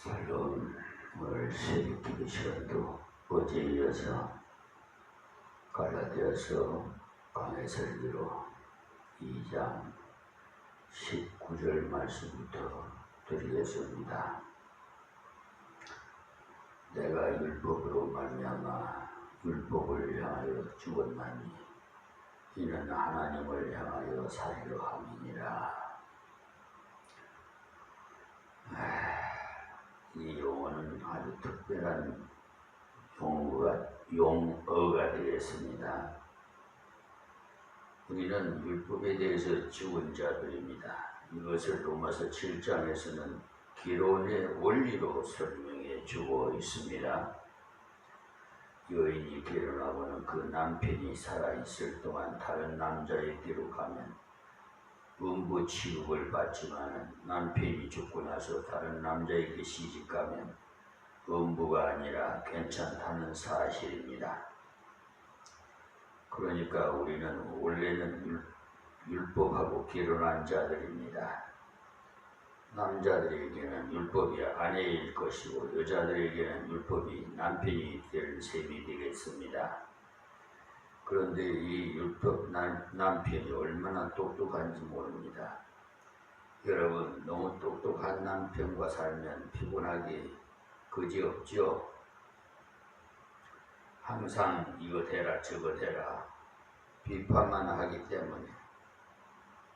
살로운 오늘 새벽기도 시간도 어제에 이어서 갈라디아서 강해 설교로 2장 19절 말씀부터 드리겠습니다. 내가 율법으로 말미암아 율법을 향하여 죽었나니 이는 하나님을 향하여 살려 함이니라. 이 용어는 아주 특별한 용어가 되겠습니다. 우리는 율법에 대해서 죽은 자들입니다. 이것을 로마서 7장에서는 기론의 원리로 설명해 주고 있습니다. 여인이 결혼하고는 그 남편이 살아있을 동안 다른 남자에게로 가면 음부 취급을 받지만 남편이 죽고 나서 다른 남자에게 시집가면 음부가 아니라 괜찮다는 사실입니다. 그러니까 우리는 원래는 율법하고 결혼한 자들입니다. 남자들에게는 율법이 아내일 것이고 여자들에게는 율법이 남편이 될 셈이 되겠습니다. 그런데 이 율법 남편이 얼마나 똑똑한지 모릅니다. 여러분, 너무 똑똑한 남편과 살면 피곤하기 그지없죠? 항상 이것 해라 저것 해라 비판만 하기 때문에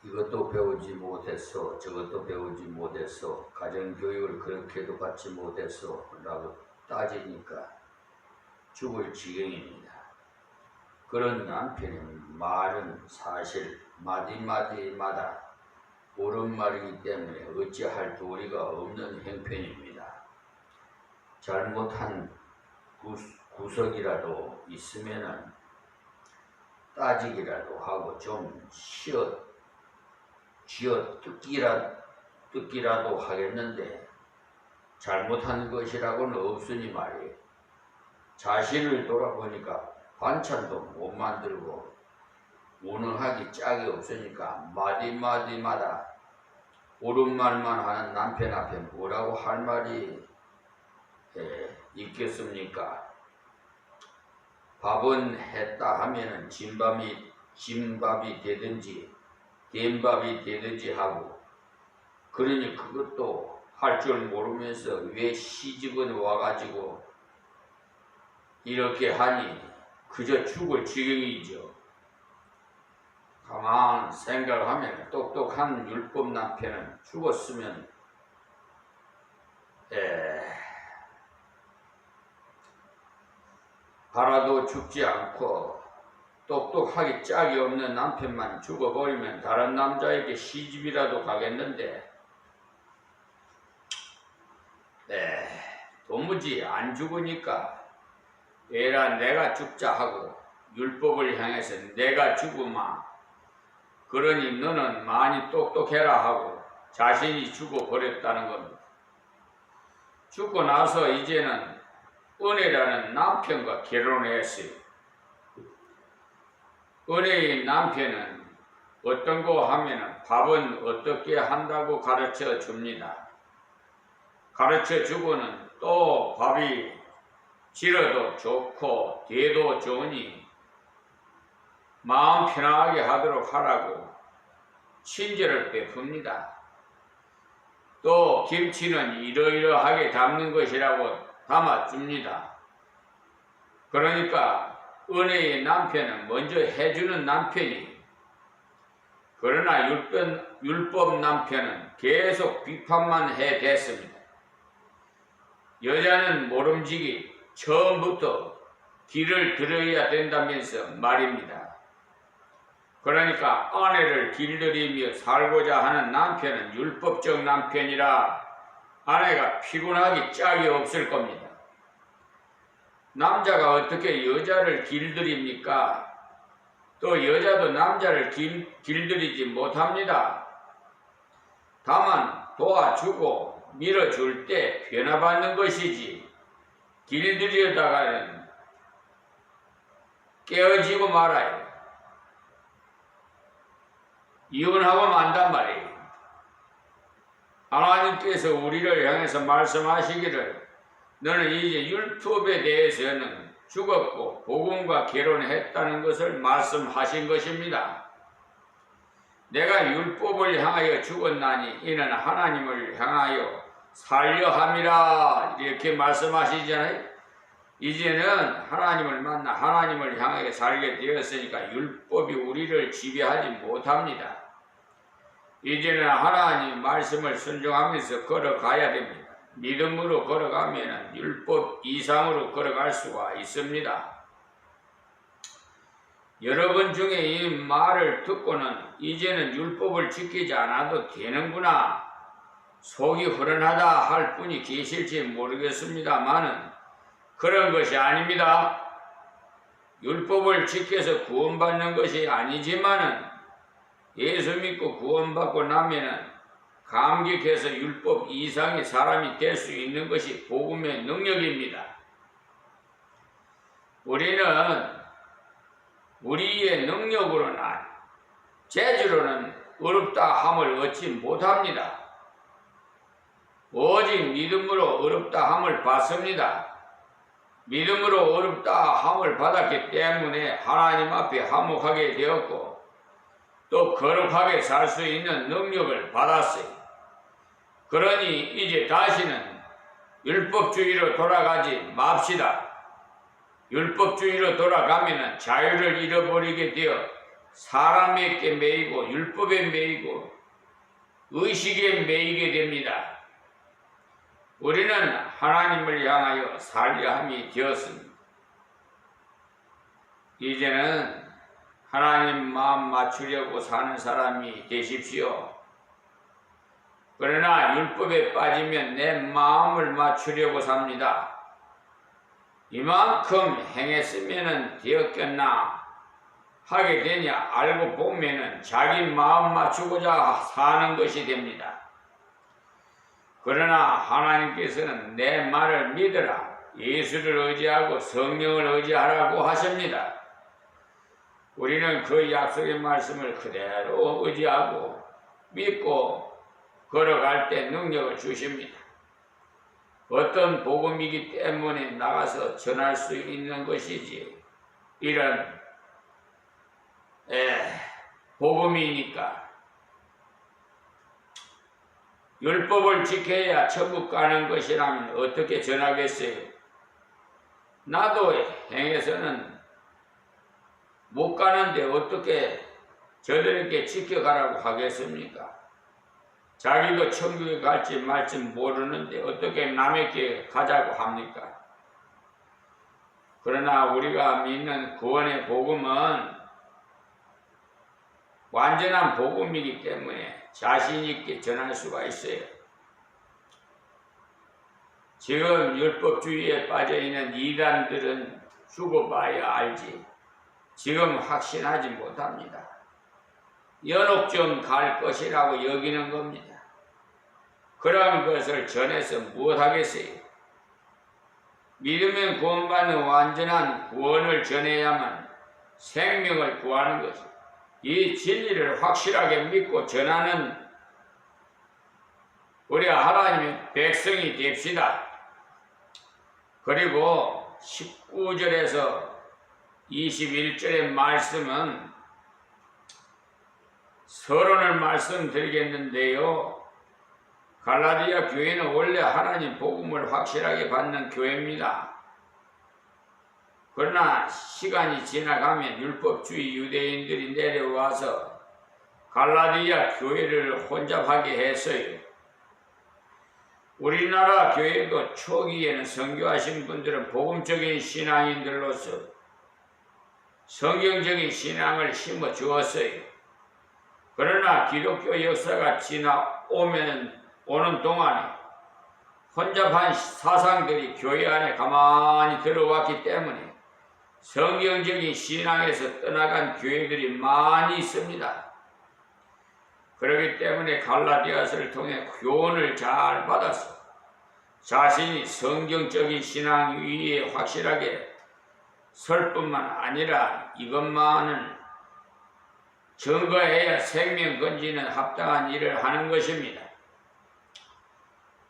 이것도 배우지 못했어 저것도 배우지 못했어 가정교육을 그렇게도 받지 못했어 라고 따지니까 죽을 지경입니다. 그런 남편의 말은 사실 마디마디마다 옳은 말이기 때문에 어찌할 도리가 없는 형편입니다. 잘못한 구석이라도 있으면은 따지기라도 하고 좀 쥐어 뜯기라도 하겠는데 잘못한 것이라고는 없으니 말이에요. 자신을 돌아보니까 반찬도 못 만들고 운응하기 짝이 없으니까 마디마디마다 옳은 말만 하는 남편 앞에 뭐라고 할 말이 있겠습니까? 밥은 했다 하면은 진밥이 되든지 된밥이 되든지 하고 그러니 그것도 할 줄 모르면서 왜 시집은 와가지고 이렇게 하니 그저 죽을 지경이죠. 가만 생각하면 똑똑한 율법 남편은 죽었으면 바라도 죽지 않고 똑똑하기 짝이 없는 남편만 죽어버리면 다른 남자에게 시집이라도 가겠는데 도무지 안 죽으니까 에라 내가 죽자 하고 율법을 향해서 내가 죽으마 그러니 너는 많이 똑똑해라 하고 자신이 죽어버렸다는 겁니다. 죽고 나서 이제는 은혜라는 남편과 결혼했어요. 은혜의 남편은 어떤 거 하면은 밥은 어떻게 한다고 가르쳐 줍니다. 가르쳐 주고는 또 밥이 질어도 좋고 돼도 좋으니 마음 편하게 하도록 하라고 친절을 베풉니다. 또 김치는 이러이러하게 담는 것이라고 담아줍니다. 그러니까 은혜의 남편은 먼저 해주는 남편이 그러나 율법 남편은 계속 비판만 해댔습니다. 여자는 모름지기 처음부터 길을 들어야 된다면서 말입니다. 그러니까 아내를 길들이며 살고자 하는 남편은 율법적 남편이라 아내가 피곤하기 짝이 없을 겁니다. 남자가 어떻게 여자를 길들입니까? 또 여자도 남자를 길들이지 못합니다. 다만 도와주고 밀어줄 때 변화받는 것이지 길들이려다가는 깨어지고 말아요. 이혼하고 만단 말이에요. 하나님께서 우리를 향해서 말씀하시기를 너는 이제 율법에 대해서는 죽었고 복음과 결혼했다는 것을 말씀하신 것입니다. 내가 율법을 향하여 죽었나니 이는 하나님을 향하여 살려 함이라 이렇게 말씀하시잖아요. 이제는 하나님을 만나 하나님을 향하여 살게 되었으니까 율법이 우리를 지배하지 못합니다. 이제는 하나님 말씀을 순종하면서 걸어가야 됩니다. 믿음으로 걸어가면 율법 이상으로 걸어갈 수가 있습니다. 여러분 중에 이 말을 듣고는 이제는 율법을 지키지 않아도 되는구나 속이 후련하다 할 분이 계실지 모르겠습니다만은 그런 것이 아닙니다. 율법을 지켜서 구원받는 것이 아니지만은 예수 믿고 구원받고 나면은 감격해서 율법 이상의 사람이 될 수 있는 것이 복음의 능력입니다. 우리는 우리의 능력으로나 재주로는 어렵다 함을 얻지 못합니다. 오직 믿음으로 어렵다 함을 받습니다. 믿음으로 어렵다 함을 받았기 때문에 하나님 앞에 화목하게 되었고 또 거룩하게 살 수 있는 능력을 받았어요. 그러니 이제 다시는 율법주의로 돌아가지 맙시다. 율법주의로 돌아가면 자유를 잃어버리게 되어 사람에게 매이고 율법에 매이고 의식에 매이게 됩니다. 우리는 하나님을 향하여 살려 함이 되었습니다. 이제는 하나님 마음 맞추려고 사는 사람이 되십시오. 그러나 율법에 빠지면 내 마음을 맞추려고 삽니다. 이만큼 행했으면 되었겠나 하게 되냐 알고 보면은 자기 마음 맞추고자 사는 것이 됩니다. 그러나 하나님께서는 내 말을 믿으라 예수를 의지하고 성령을 의지하라고 하십니다. 우리는 그 약속의 말씀을 그대로 의지하고 믿고 걸어갈 때 능력을 주십니다. 어떤 복음이기 때문에 나가서 전할 수 있는 것이지 이런 복음이니까 율법을 지켜야 천국 가는 것이라면 어떻게 전하겠어요? 나도 행해서는 못 가는데 어떻게 저들에게 지켜가라고 하겠습니까? 자기도 천국에 갈지 말지 모르는데 어떻게 남에게 가자고 합니까? 그러나 우리가 믿는 구원의 복음은 완전한 복음이기 때문에 자신 있게 전할 수가 있어요. 지금 율법주의에 빠져있는 이단들은 죽어봐야 알지 지금 확신하지 못합니다. 연옥 좀 갈 것이라고 여기는 겁니다. 그런 것을 전해서 무엇하겠어요? 믿으면 구원받는 완전한 구원을 전해야만 생명을 구하는 것이죠. 이 진리를 확실하게 믿고 전하는 우리 하나님의 백성이 됩시다. 그리고 19절에서 21절의 말씀은 서론을 말씀드리겠는데요. 갈라디아 교회는 원래 하나님 복음을 확실하게 받는 교회입니다. 그러나 시간이 지나가면 율법주의 유대인들이 내려와서 갈라디아 교회를 혼잡하게 했어요. 우리나라 교회도 초기에는 선교하신 분들은 복음적인 신앙인들로서 성경적인 신앙을 심어 주었어요. 그러나 기독교 역사가 오는 동안에 혼잡한 사상들이 교회 안에 가만히 들어왔기 때문에 성경적인 신앙에서 떠나간 교회들이 많이 있습니다. 그렇기 때문에 갈라디아서를 통해 교훈을 잘 받아서 자신이 성경적인 신앙 위에 확실하게 설 뿐만 아니라 이것만은 증거해야 생명 건지는 합당한 일을 하는 것입니다.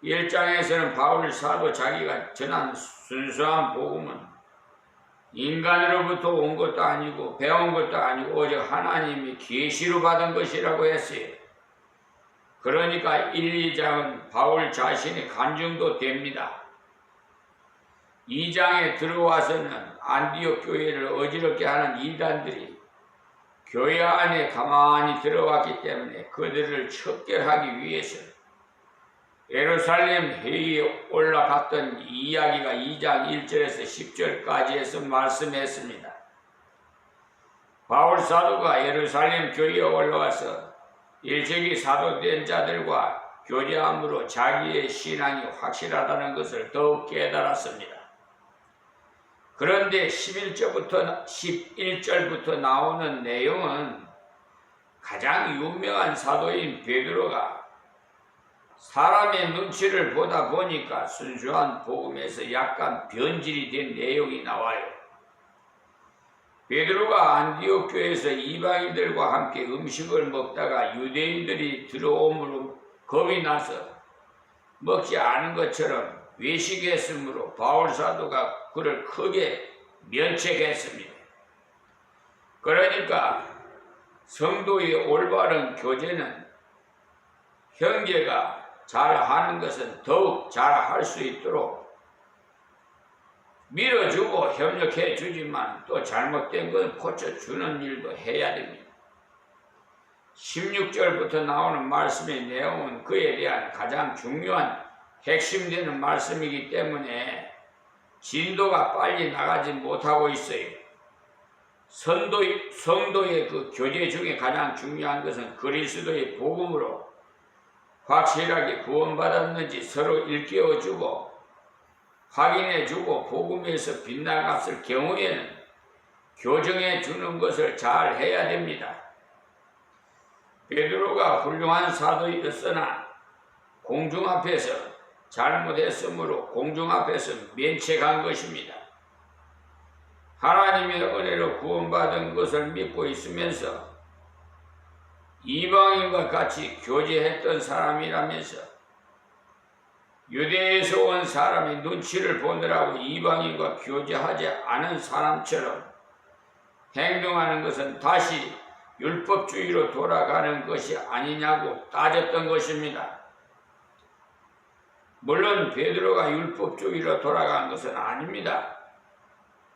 1장에서는 바울 사도 자기가 전한 순수한 복음은 인간으로부터 온 것도 아니고 배운 것도 아니고 오직 하나님이 계시로 받은 것이라고 했어요. 그러니까 1, 2장은 바울 자신의 간증도 됩니다. 2장에 들어와서는 안디옥 교회를 어지럽게 하는 이단들이 교회 안에 가만히 들어왔기 때문에 그들을 척결하기 위해서 예루살렘 회의에 올라갔던 이야기가 2장 1절에서 10절까지에서 말씀했습니다. 바울 사도가 예루살렘 교회에 올라와서 일찍이 사도된 자들과 교제함으로 자기의 신앙이 확실하다는 것을 더욱 깨달았습니다. 그런데 11절부터 나오는 내용은 가장 유명한 사도인 베드로가 사람의 눈치를 보다 보니까 순수한 복음에서 약간 변질이 된 내용이 나와요. 베드로가 안디옥 교회에서 이방인들과 함께 음식을 먹다가 유대인들이 들어오므로 겁이 나서 먹지 않은 것처럼 외식했으므로 바울 사도가 그를 크게 면책했습니다. 그러니까 성도의 올바른 교제는 형제가 잘하는 것은 더욱 잘할 수 있도록 밀어주고 협력해 주지만 또 잘못된 건 고쳐주는 일도 해야 됩니다. 16절부터 나오는 말씀의 내용은 그에 대한 가장 중요한 핵심되는 말씀이기 때문에 진도가 빨리 나가지 못하고 있어요. 성도의 그 교제 중에 가장 중요한 것은 그리스도의 복음으로 확실하게 구원받았는지 서로 일깨워주고 확인해주고 복음에서 빗나갔을 경우에는 교정해 주는 것을 잘 해야 됩니다. 베드로가 훌륭한 사도였으나 공중 앞에서 잘못했으므로 공중 앞에서 면책한 것입니다. 하나님의 은혜로 구원받은 것을 믿고 있으면서 이방인과 같이 교제했던 사람이라면서 유대에서 온 사람이 눈치를 보느라고 이방인과 교제하지 않은 사람처럼 행동하는 것은 다시 율법주의로 돌아가는 것이 아니냐고 따졌던 것입니다. 물론 베드로가 율법주의로 돌아간 것은 아닙니다.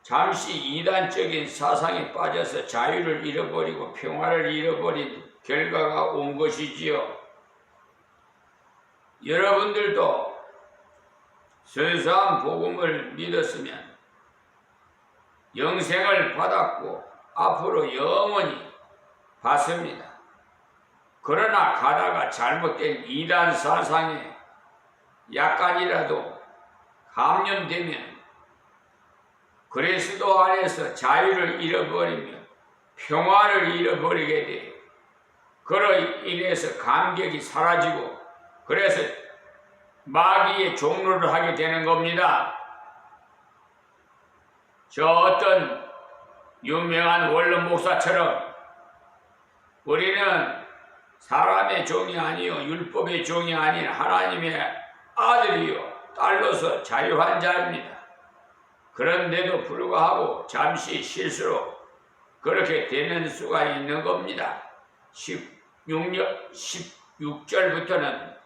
잠시 이단적인 사상에 빠져서 자유를 잃어버리고 평화를 잃어버린 결과가 온 것이지요. 여러분들도 순수한 복음을 믿었으면 영생을 받았고 앞으로 영원히 받습니다. 그러나 가다가 잘못된 이단 사상에 약간이라도 감염되면 그리스도 안에서 자유를 잃어버리며 평화를 잃어버리게 돼요. 그로 인해서 감격이 사라지고 그래서 마귀의 종로를 하게 되는 겁니다. 저 어떤 유명한 원로 목사처럼 우리는 사람의 종이 아니요 율법의 종이 아닌 하나님의 아들이요 딸로서 자유한 자입니다. 그런데도 불구하고 잠시 실수로 그렇게 되는 수가 있는 겁니다. 16절부터는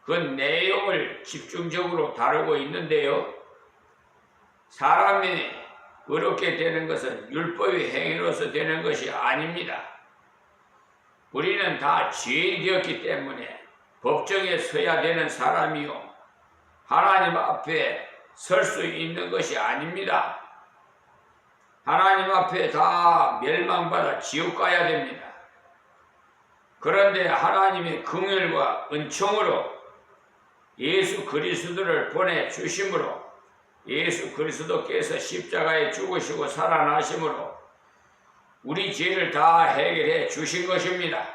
그 내용을 집중적으로 다루고 있는데요. 사람이 그렇게 되는 것은 율법의 행위로서 되는 것이 아닙니다. 우리는 다 죄인이 되었기 때문에 법정에 서야 되는 사람이요 하나님 앞에 설 수 있는 것이 아닙니다. 하나님 앞에 다 멸망받아 지옥 가야 됩니다. 그런데 하나님의 긍휼과 은총으로 예수 그리스도를 보내주심으로 예수 그리스도께서 십자가에 죽으시고 살아나심으로 우리 죄를 다 해결해 주신 것입니다.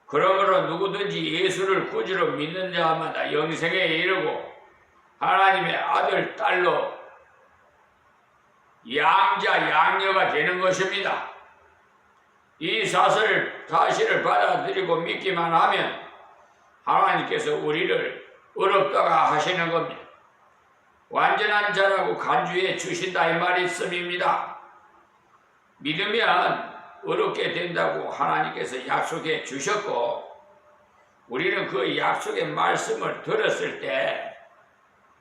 그러므로 누구든지 예수를 구주로 믿는 자마다 영생에 이르고 하나님의 아들, 딸로 양자, 양녀가 되는 것입니다. 이 사실을 받아들이고 믿기만 하면 하나님께서 우리를 어렵다가 하시는 겁니다. 완전한 자라고 간주해 주신다 이 말씀입니다. 믿으면 어렵게 된다고 하나님께서 약속해 주셨고 우리는 그 약속의 말씀을 들었을 때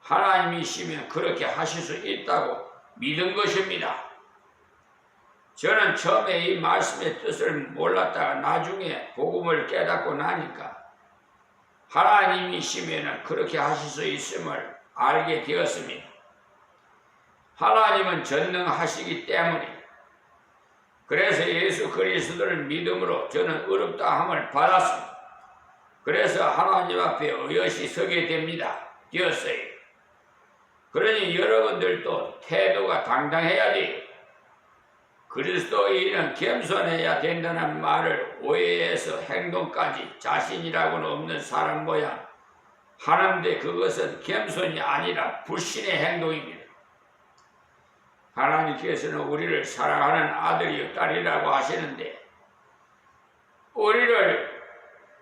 하나님이시면 그렇게 하실 수 있다고 믿은 것입니다. 저는 처음에 이 말씀의 뜻을 몰랐다가 나중에 복음을 깨닫고 나니까 하나님이시면 그렇게 하실 수 있음을 알게 되었습니다. 하나님은 전능하시기 때문에 그래서 예수 그리스도를 믿음으로 저는 어렵다 함을 받았습니다. 그래서 하나님 앞에 의젓이 서게 되었어요. 그러니 여러분들도 태도가 당당해야 돼요. 그리스도인은 겸손해야 된다는 말을 오해해서 행동까지 자신이라고는 없는 사람 모양 하는데 그것은 겸손이 아니라 불신의 행동입니다. 하나님께서는 우리를 사랑하는 아들이요 딸이라고 하시는데 우리를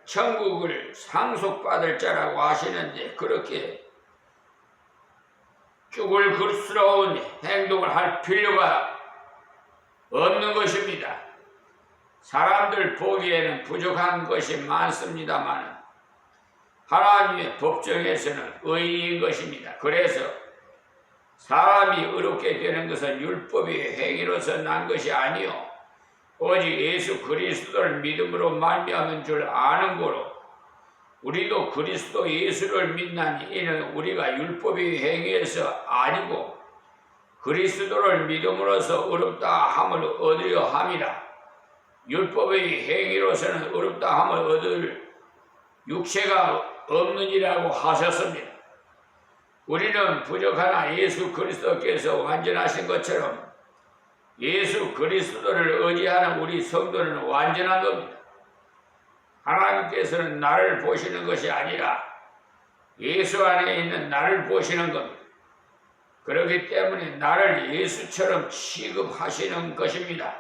천국을 상속받을 자라고 하시는데 그렇게 쭈글그스러운 행동을 할 필요가 없는 것입니다. 사람들 보기에는 부족한 것이 많습니다만 하나님의 법정에서는 의인인 것입니다. 그래서 사람이 어렵게 되는 것은 율법의 행위로서 난 것이 아니요 오직 예수 그리스도를 믿음으로 말미암은 줄 아는 거로 우리도 그리스도 예수를 믿나니 이는 우리가 율법의 행위에서 아니고 그리스도를 믿음으로써 어렵다 함을 얻으려 함이라. 율법의 행위로서는 어렵다 함을 얻을 육체가 없느니라고 하셨습니다. 우리는 부족하나 예수 그리스도께서 완전하신 것처럼 예수 그리스도를 의지하는 우리 성도는 완전한 겁니다. 하나님께서는 나를 보시는 것이 아니라 예수 안에 있는 나를 보시는 겁니다. 그렇기 때문에 나를 예수처럼 취급하시는 것입니다.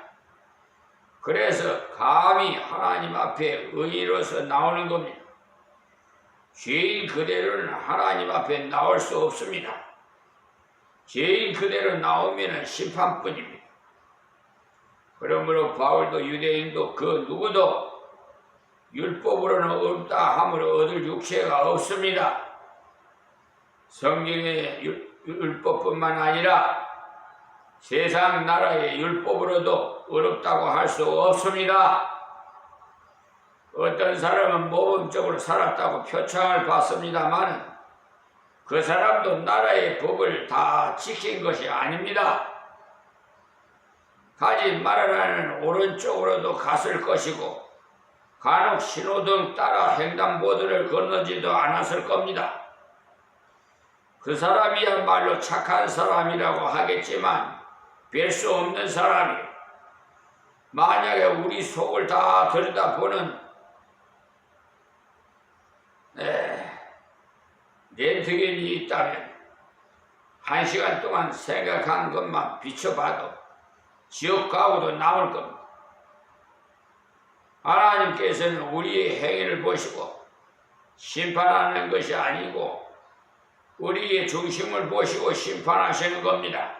그래서 감히 하나님 앞에 의인으로서 나오는 겁니다. 죄인 그대로는 하나님 앞에 나올 수 없습니다. 죄인 그대로 나오면 심판뿐입니다. 그러므로 바울도 유대인도 그 누구도 율법으로는 없다 함을 얻을 육체가 없습니다. 성경의 율법뿐만 아니라 세상 나라의 율법으로도 어렵다고 할 수 없습니다. 어떤 사람은 모범적으로 살았다고 표창을 받습니다만 그 사람도 나라의 법을 다 지킨 것이 아닙니다. 가지 말아라는 오른쪽으로도 갔을 것이고 간혹 신호등 따라 횡단보도를 건너지도 않았을 겁니다. 그 사람이야말로 착한 사람이라고 하겠지만 별 수 없는 사람이에요. 만약에 우리 속을 다 들여다보는 렌트겐이 있다면 1시간 동안 생각한 것만 비춰봐도 지옥 가고도 남을 겁니다. 하나님께서는 우리의 행위를 보시고 심판하는 것이 아니고 우리의 중심을 보시고 심판하시는 겁니다.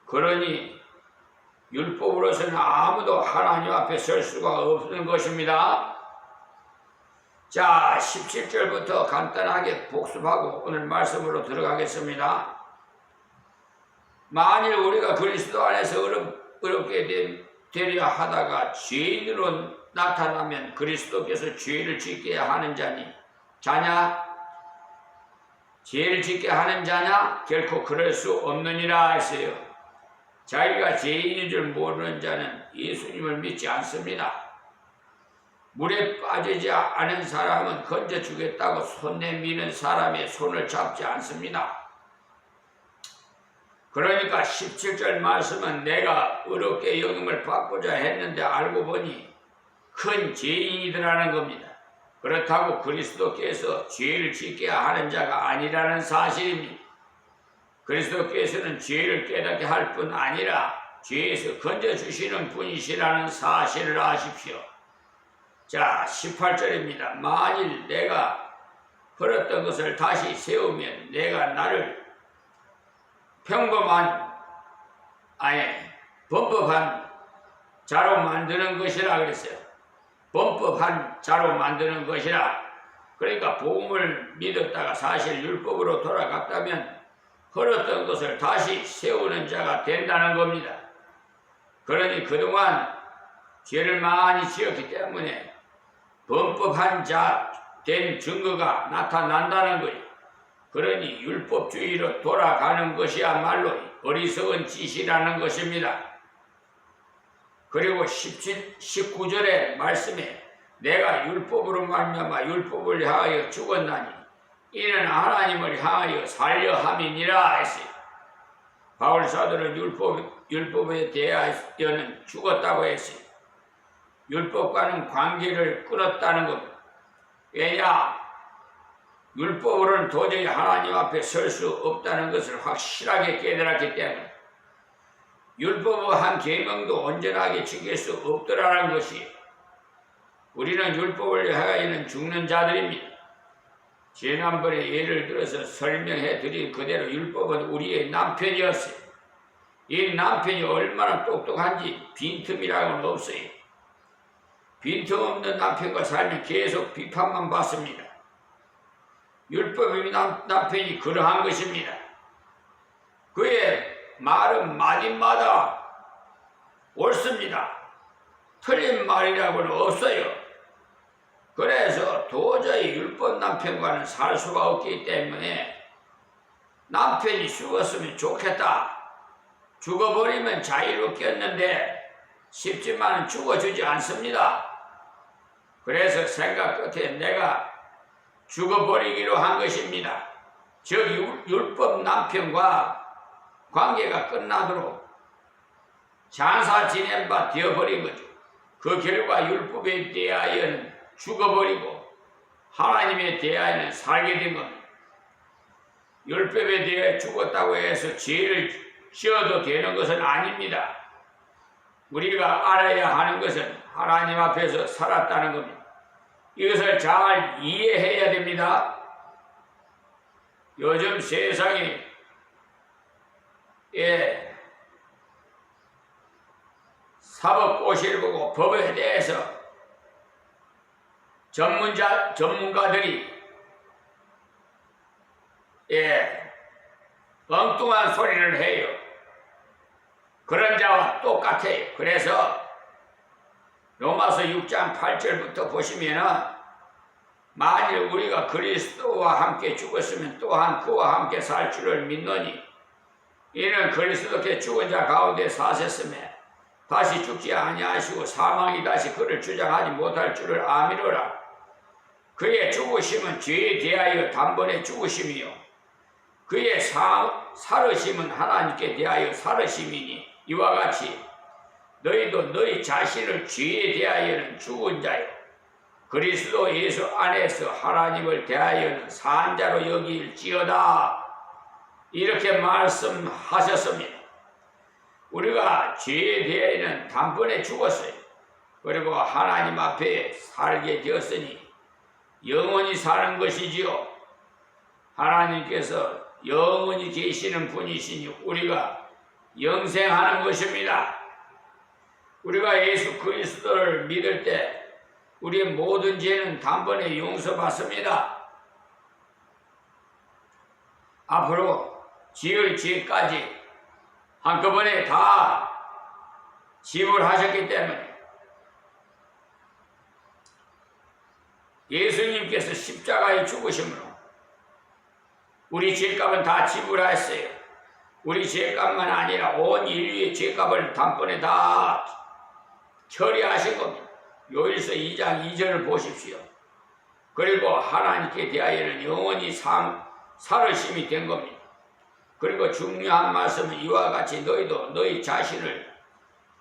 그러니 율법으로서는 아무도 하나님 앞에 설 수가 없는 것입니다. 자, 17절부터 간단하게 복습하고 오늘 말씀으로 들어가겠습니다. 만일 우리가 그리스도 안에서 어렵게 되려 하다가 죄인으로 나타나면 그리스도께서 죄를 짓게 하는 자냐? 죄를 짓게 하는 자냐? 결코 그럴 수 없느니라 했어요. 자기가 죄인인 줄 모르는 자는 예수님을 믿지 않습니다. 물에 빠지지 않은 사람은 건져주겠다고 손 내미는 사람의 손을 잡지 않습니다. 그러니까 17절 말씀은 내가 어렵게 여김을 받고자 했는데 알고 보니 큰 죄인이더라는 겁니다. 그렇다고 그리스도께서 죄를 짓게 하는 자가 아니라는 사실입니다. 그리스도께서는 죄를 깨닫게 할 뿐 아니라 죄에서 건져주시는 분이시라는 사실을 아십시오. 자, 18절입니다. 만일 내가 버렸던 것을 다시 세우면 내가 나를 범법한 자로 만드는 것이라 그랬어요. 범법한 자로 만드는 것이라. 그러니까 복음을 믿었다가 사실 율법으로 돌아갔다면 버렸던 것을 다시 세우는 자가 된다는 겁니다. 그러니 그동안 죄를 많이 지었기 때문에 범법한 자 된 증거가 나타난다는 거예요. 그러니 율법주의로 돌아가는 것이야말로 어리석은 짓이라는 것입니다. 그리고 19절의 말씀에 내가 율법으로 말미암아 율법을 향하여 죽었나니 이는 하나님을 향하여 살려 함이니라 했어요. 바울 사도는 율법에 대하여는 죽었다고 했어요. 율법과는 관계를 끊었다는 겁니다. 왜냐? 율법으로는 도저히 하나님 앞에 설 수 없다는 것을 확실하게 깨달았기 때문에 율법의 한 계명도 온전하게 지킬 수 없더라는 것이 우리는 율법을 위하여는 죽는 자들입니다. 지난번에 예를 들어서 설명해 드린 그대로 율법은 우리의 남편이었어요. 이 남편이 얼마나 똑똑한지 빈틈이라고는 없어요. 빈틈없는 남편과 살면 계속 비판만 받습니다. 율법의 남편이 그러한 것입니다. 그의 말은 마디마다 옳습니다. 틀린 말이라고는 없어요. 그래서 도저히 율법 남편과는 살 수가 없기 때문에 남편이 죽었으면 좋겠다. 죽어버리면 자유롭겠는데 쉽지만 죽어주지 않습니다. 그래서 생각 끝에 내가 죽어버리기로 한 것입니다. 즉 율법 남편과 관계가 끝나도록 장사 지낸 바 되어버린 거죠. 그 결과 율법에 대하여는 죽어버리고 하나님에 대하여는 살게 된 겁니다. 율법에 대해 죽었다고 해서 죄를 지어도 되는 것은 아닙니다. 우리가 알아야 하는 것은 하나님 앞에서 살았다는 겁니다. 이것을 잘 이해해야 됩니다. 요즘 세상에 사법고시를 보고 법에 대해서 전문가들이 엉뚱한 소리를 해요. 그런 자와 똑같아요. 그래서 로마서 6장 8절부터 보시면은 만일 우리가 그리스도와 함께 죽었으면 또한 그와 함께 살 줄을 믿노니 이는 그리스도께 죽은 자 가운데 사셨음에 다시 죽지 아니하시고 사망이 다시 그를 주장하지 못할 줄을 아미노라. 그의 죽으심은 죄에 대하여 단번에 죽으심이요 그의 살으심은 하나님께 대하여 살으심이니 이와 같이 너희도 너희 자신을 죄에 대하여는 죽은 자요 그리스도 예수 안에서 하나님을 대하여는 산 자로 여길지어다. 이렇게 말씀하셨습니다. 우리가 죄에 대하여는 단번에 죽었어요. 그리고 하나님 앞에 살게 되었으니 영원히 사는 것이지요. 하나님께서 영원히 계시는 분이시니 우리가 영생하는 것입니다. 우리가 예수 그리스도를 믿을 때 우리의 모든 죄는 단번에 용서받습니다. 앞으로 지을 죄까지 한꺼번에 다 지불하셨기 때문에 예수님께서 십자가에 죽으심으로 우리 죄값은 다 지불하였어요. 우리 죄값만 아니라 온 인류의 죄값을 단번에 다 처리하신 겁니다. 요일서 2장 2절을 보십시오. 그리고 하나님께 대하여는 영원히 살으심이 된 겁니다. 그리고 중요한 말씀은 이와 같이 너희도 너희 자신을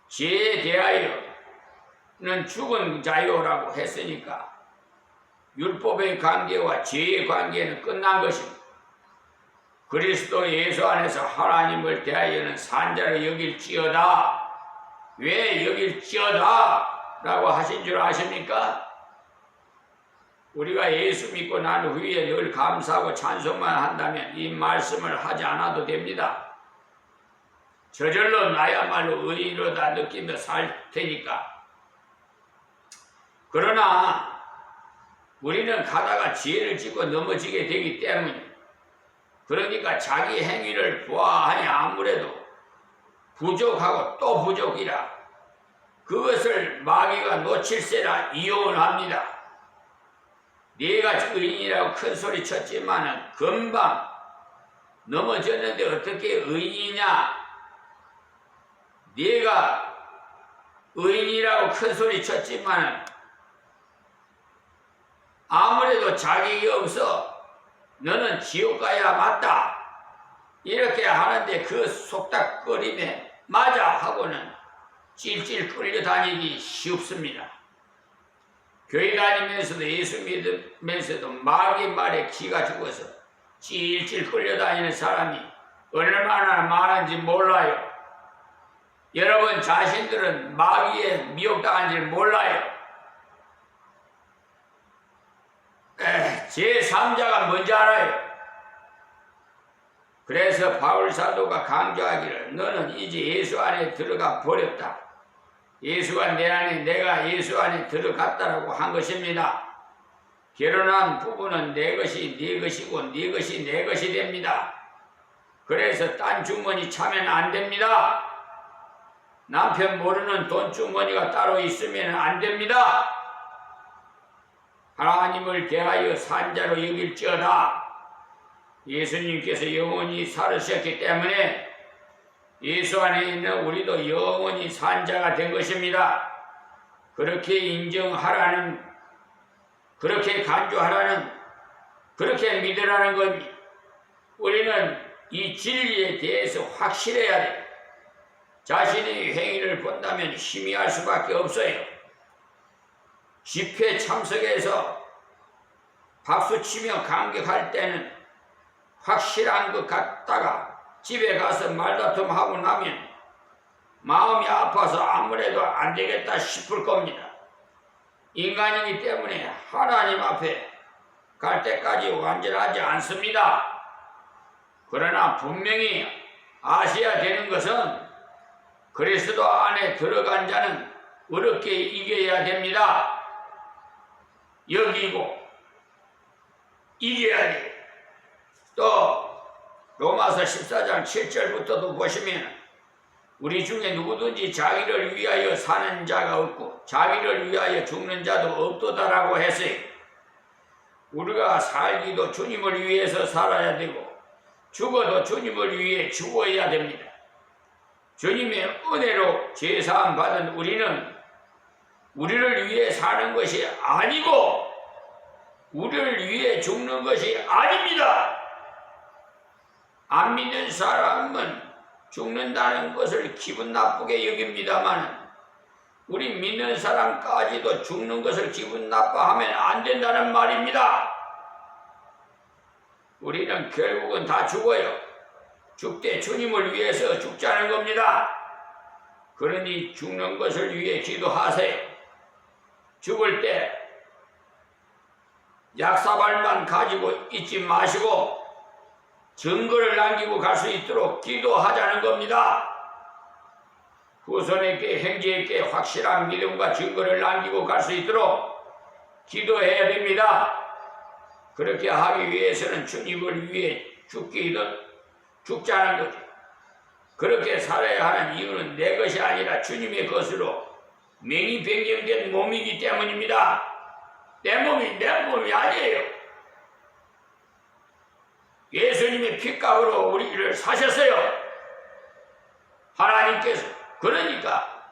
죄에 대하여는 죽은 자요라고 했으니까 율법의 관계와 죄의 관계는 끝난 것입니다. 그리스도 예수 안에서 하나님을 대하여는 산 자로 여길지어다. 왜 여길지어다? 라고 하신 줄 아십니까? 우리가 예수 믿고 난 후에 늘 감사하고 찬송만 한다면 이 말씀을 하지 않아도 됩니다. 저절로 나야말로 의인으로다 느끼며 살 테니까. 그러나 우리는 가다가 지혜를 짓고 넘어지게 되기 때문에, 그러니까 자기 행위를 보아하니 아무래도 부족하고 또 부족이라 그것을 마귀가 놓칠세라 이혼합니다. 네가 의인이라고 큰 소리 쳤지만은 금방 넘어졌는데 어떻게 의인이냐? 네가 의인이라고 큰 소리 쳤지만은 아무래도 자격이 없어. 너는 지옥 가야 맞다. 이렇게 하는데 그 속닥거림에 맞아 하고는 찔찔 끌려다니기 쉽습니다. 교회 다니면서도 예수 믿으면서도 마귀 말에 기가 죽어서 찔찔 끌려다니는 사람이 얼마나 많은지 몰라요. 여러분 자신들은 마귀에 미혹당한지를 몰라요. 제3자가 뭔지 알아요. 그래서 바울 사도가 강조하기를 너는 이제 예수 안에 들어가 버렸다. 예수가 내 안에, 내가 예수 안에 들어갔다라고 한 것입니다. 결혼한 부부는 내 것이 네 것이고 네 것이 내 것이 됩니다. 그래서 딴 주머니 차면 안 됩니다. 남편 모르는 돈 주머니가 따로 있으면 안 됩니다. 하나님을 대하여 산자로 여길지어다. 예수님께서 영원히 살으셨기 때문에 예수 안에 있는 우리도 영원히 산자가 된 것입니다. 그렇게 인정하라는, 그렇게 간주하라는, 그렇게 믿으라는 겁니다. 우리는 이 진리에 대해서 확실해야 돼요. 자신의 행위를 본다면 희미할 수밖에 없어요. 집회 참석해서 박수치며 감격할 때는 확실한 것 같다가 집에 가서 말다툼하고 나면 마음이 아파서 아무래도 안 되겠다 싶을 겁니다. 인간이기 때문에 하나님 앞에 갈 때까지 완전하지 않습니다. 그러나 분명히 아셔야 되는 것은 그리스도 안에 들어간 자는 어렵게 이겨야 됩니다. 여기고 이겨야 돼. 또 로마서 14장 7절부터도 보시면 우리 중에 누구든지 자기를 위하여 사는 자가 없고 자기를 위하여 죽는 자도 없도다라고 했어요. 우리가 살기도 주님을 위해서 살아야 되고 죽어도 주님을 위해 죽어야 됩니다. 주님의 은혜로 죄사함 받은 우리는 우리를 위해 사는 것이 아니고 우리를 위해 죽는 것이 아닙니다. 안 믿는 사람은 죽는다는 것을 기분 나쁘게 여깁니다만 우리 믿는 사람까지도 죽는 것을 기분 나빠하면 안 된다는 말입니다. 우리는 결국은 다 죽어요. 죽되 주님을 위해서 죽자는 겁니다. 그러니 죽는 것을 위해 기도하세요. 죽을 때 약사발만 가지고 있지 마시고 증거를 남기고 갈 수 있도록 기도하자는 겁니다. 후손에게 형제에게 확실한 믿음과 증거를 남기고 갈 수 있도록 기도해야 됩니다. 그렇게 하기 위해서는 주님을 위해 죽자는 거죠. 그렇게 살아야 하는 이유는 내 것이 아니라 주님의 것으로 명이 변경된 몸이기 때문입니다. 내 몸이 아니에요. 예수님의 핏값으로 우리를 사셨어요. 하나님께서. 그러니까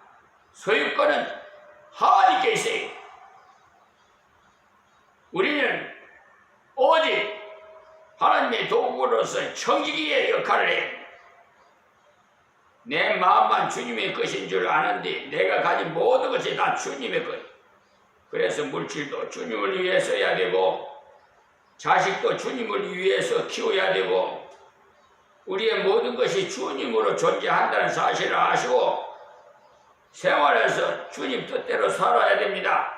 소유권은 하나님께 있어요. 우리는 오직 하나님의 도구로서 청지기의 역할을 해요. 내 마음만 주님의 것인 줄 아는데 내가 가진 모든 것이 다 주님의 것. 그래서 물질도 주님을 위해 써야 되고 자식도 주님을 위해서 키워야 되고 우리의 모든 것이 주님으로 존재한다는 사실을 아시고 생활에서 주님 뜻대로 살아야 됩니다.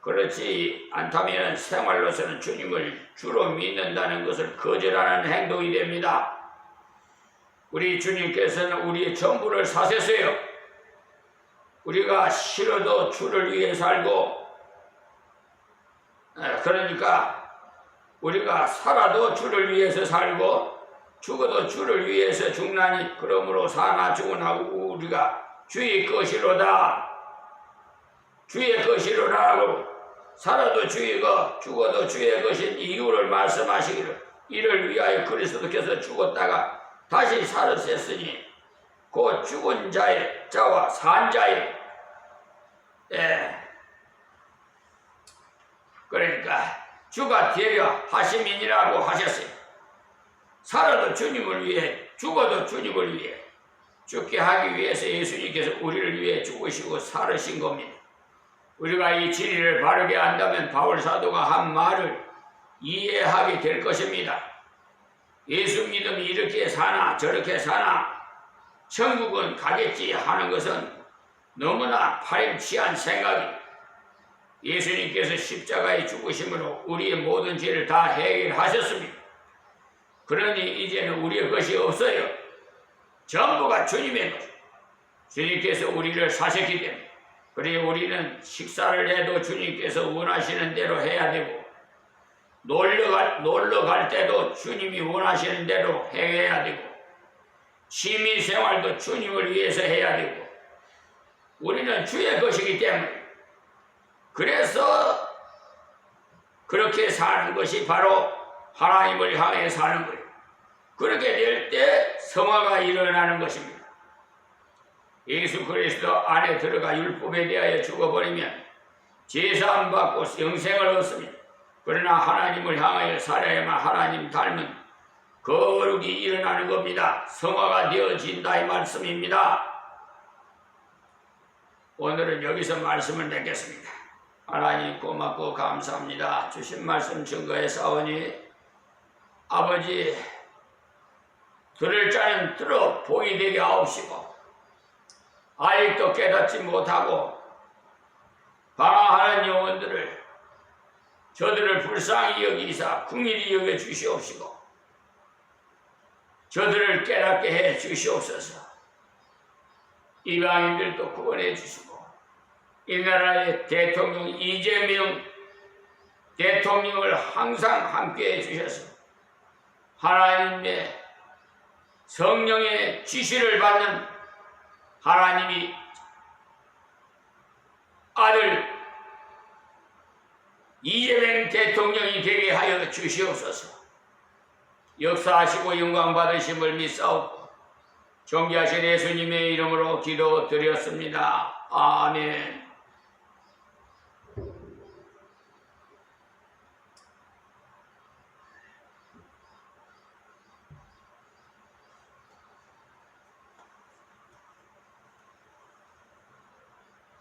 그렇지 않다면 생활로서는 주님을 주로 믿는다는 것을 거절하는 행동이 됩니다. 우리 주님께서는 우리의 전부를 사셨어요. 우리가 싫어도 주를 위해 살고, 그러니까 우리가 살아도 주를 위해서 살고 죽어도 주를 위해서 죽나니 그러므로 사나 죽으나 우리가 주의 것이로다. 주의 것이로라고 살아도 주의 것, 죽어도 주의 것인 이유를 말씀하시기를 이를 위하여 그리스도께서 죽었다가 다시 살으셨으니 곧 죽은 자와 산 자의 그러니까 주가 되려 하심이니라고 하셨어요. 살아도 주님을 위해, 죽어도 주님을 위해 죽게 하기 위해서 예수님께서 우리를 위해 죽으시고 살으신 겁니다. 우리가 이 진리를 바르게 안다면 바울 사도가 한 말을 이해하게 될 것입니다. 예수 믿음이 이렇게 사나 저렇게 사나 천국은 가겠지 하는 것은 너무나 파렴치한 생각이, 예수님께서 십자가에 죽으심으로 우리의 모든 죄를 다 해결하셨습니다. 그러니 이제는 우리의 것이 없어요. 전부가 주님의 것. 주님께서 우리를 사셨기 때문에. 그리고 우리는 식사를 해도 주님께서 원하시는 대로 해야 되고, 놀러 갈 때도 주님이 원하시는 대로 해야 되고, 취미 생활도 주님을 위해서 해야 되고, 우리는 주의 것이기 때문에, 그래서 그렇게 사는 것이 바로 하나님을 향해 사는 거예요. 그렇게 될 때 성화가 일어나는 것입니다. 예수 그리스도 안에 들어가 율법에 대하여 죽어버리면 제사함 받고 영생을 얻습니다. 그러나 하나님을 향하여 살아야만 하나님 닮은 거룩이 일어나는 겁니다. 성화가 되어진다 이 말씀입니다. 오늘은 여기서 말씀을 맺겠습니다. 하나님 고맙고 감사합니다. 주신 말씀 증거에 싸우니 아버지 들을 자는 들어 보이 되게 하옵시고, 아직도 깨닫지 못하고 방황하는 영혼들을 저들을 불쌍히 여기사 긍휼히 여겨 주시옵시고, 저들을 깨닫게 해 주시옵소서. 이방인들도 구원해 주시고, 이 나라의 대통령 이재명 대통령을 항상 함께 해 주셔서 하나님의 성령의 지시를 받는 하나님이 아들 이재명 대통령이 되게 하여 주시옵소서. 역사하시고 영광 받으심을 믿사옵고 존귀하신 예수님의 이름으로 기도드렸습니다. 아멘.